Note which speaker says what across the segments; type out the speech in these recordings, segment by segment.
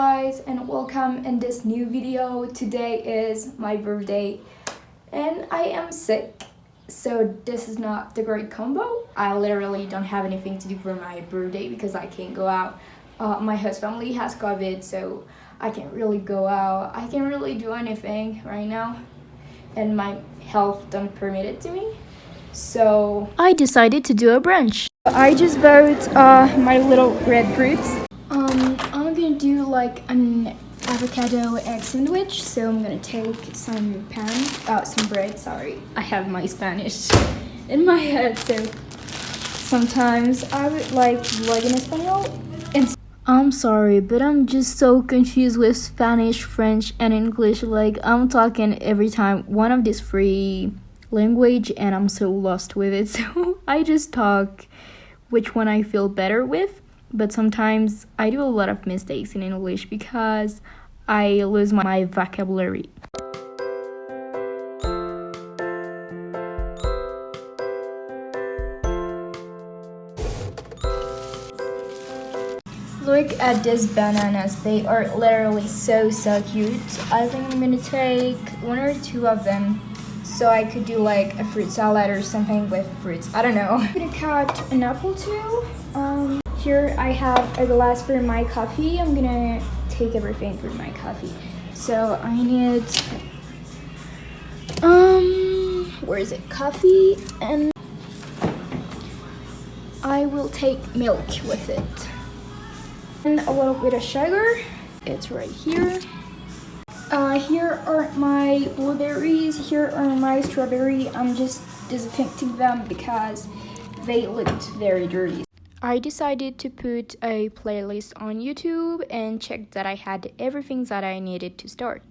Speaker 1: guys, and welcome in this new video. Today is my birthday and I am sick, so this is not the great combo. I literally don't have anything to do for my birthday because I can't go out. My host family has COVID, so I can't really go out. I can't really do anything right now and my health don't permit it to me. So I decided to do a brunch. I just bought my little red fruits. I'm gonna do like an avocado egg sandwich. So I'm gonna take some bread. Sorry, I have my Spanish in my head, so sometimes I would like vlog in Espanol. And I'm sorry, but I'm just so confused with Spanish, French, and English. Like I'm talking every time one of these three language, and I'm so lost with it. So I just talk which one I feel better with. But sometimes I do a lot of mistakes in English because I lose my vocabulary. Look at these bananas, they are literally so cute. I think I'm gonna take one or two of them so I could do like a fruit salad or something with fruits. I don't know. I'm gonna cut an apple too. Here I have a glass for my coffee. I'm gonna take everything for my coffee. So I need where is it? Coffee, and I will take milk with it. And a little bit of sugar. It's right here. Here are my blueberries. Here are my strawberry. I'm just disinfecting them because they looked very dirty. I decided to put a playlist on YouTube and check that I had everything that I needed to start.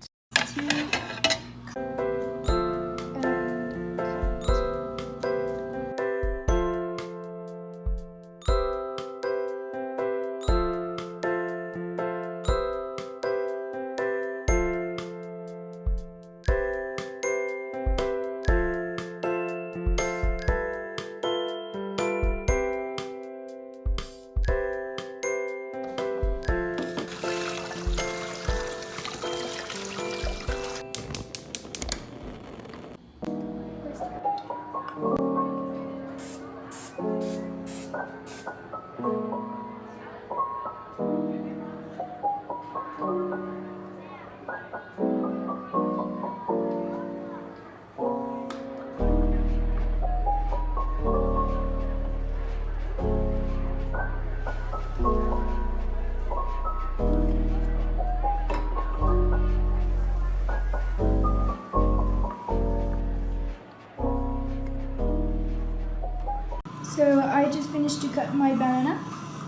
Speaker 1: So I just finished to cut my banana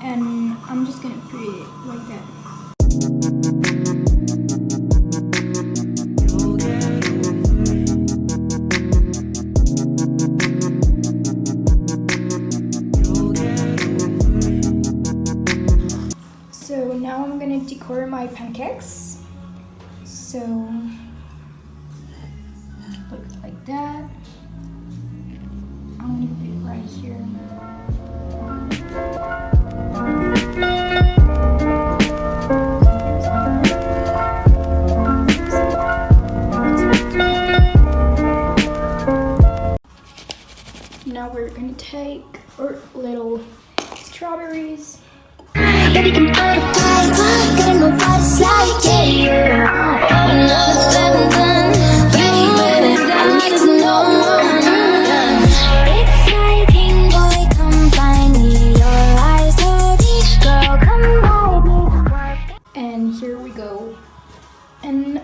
Speaker 1: and I'm just gonna put it like that. So now I'm gonna decor my pancakes. So look like that. I'm gonna put it right here. Now we're gonna take our little strawberries. Baby, can put a fight, gotta know what it's like, yeah. Another done, baby, I need to know more. Exciting boy, come find me, your eyes are deep, girl, come by me. And here we go. And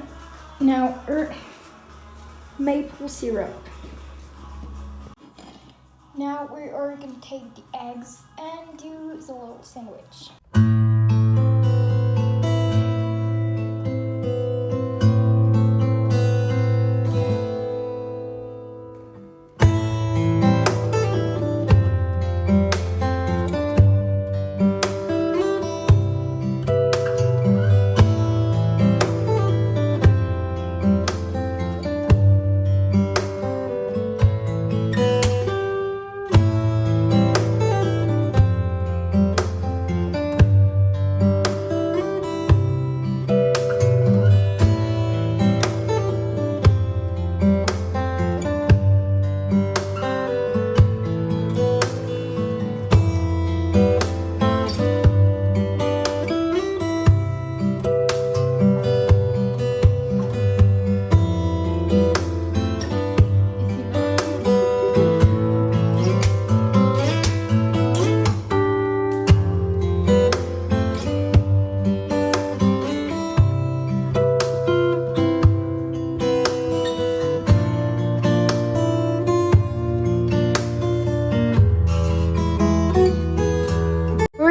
Speaker 1: now our maple syrup. Now we are gonna take the eggs and do the little sandwich.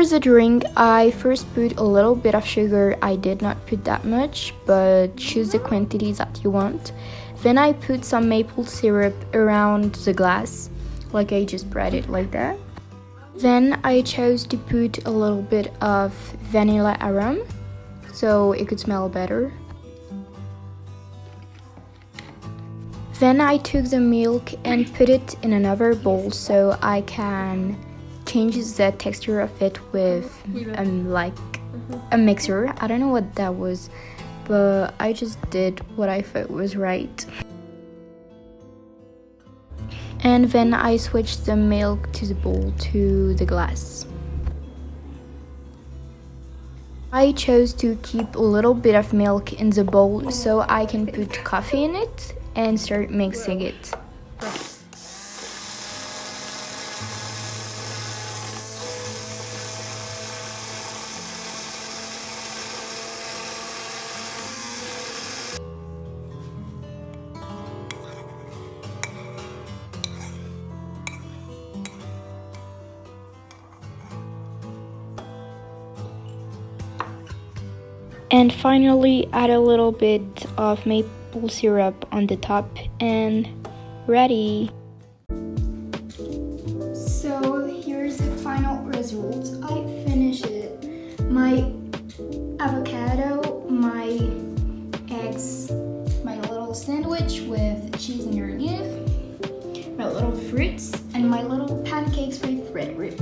Speaker 1: For the drink, I first put a little bit of sugar. I did not put that much, but choose the quantity that you want. Then I put some maple syrup around the glass, like I just spread it like that. Then I chose to put a little bit of vanilla aroma, so it could smell better. Then I took the milk and put it in another bowl so I can change the texture of it with like a mixer. I don't know what that was, but I just did what I thought was right. And then I switched the milk to the bowl to the glass. I chose to keep a little bit of milk in the bowl so I can put coffee in it and start mixing it. And finally, add a little bit of maple syrup on the top and ready. So here's the final result. I finished it. My avocado, my eggs, my little sandwich with cheese underneath, my little fruits, and my little pancakes with red root.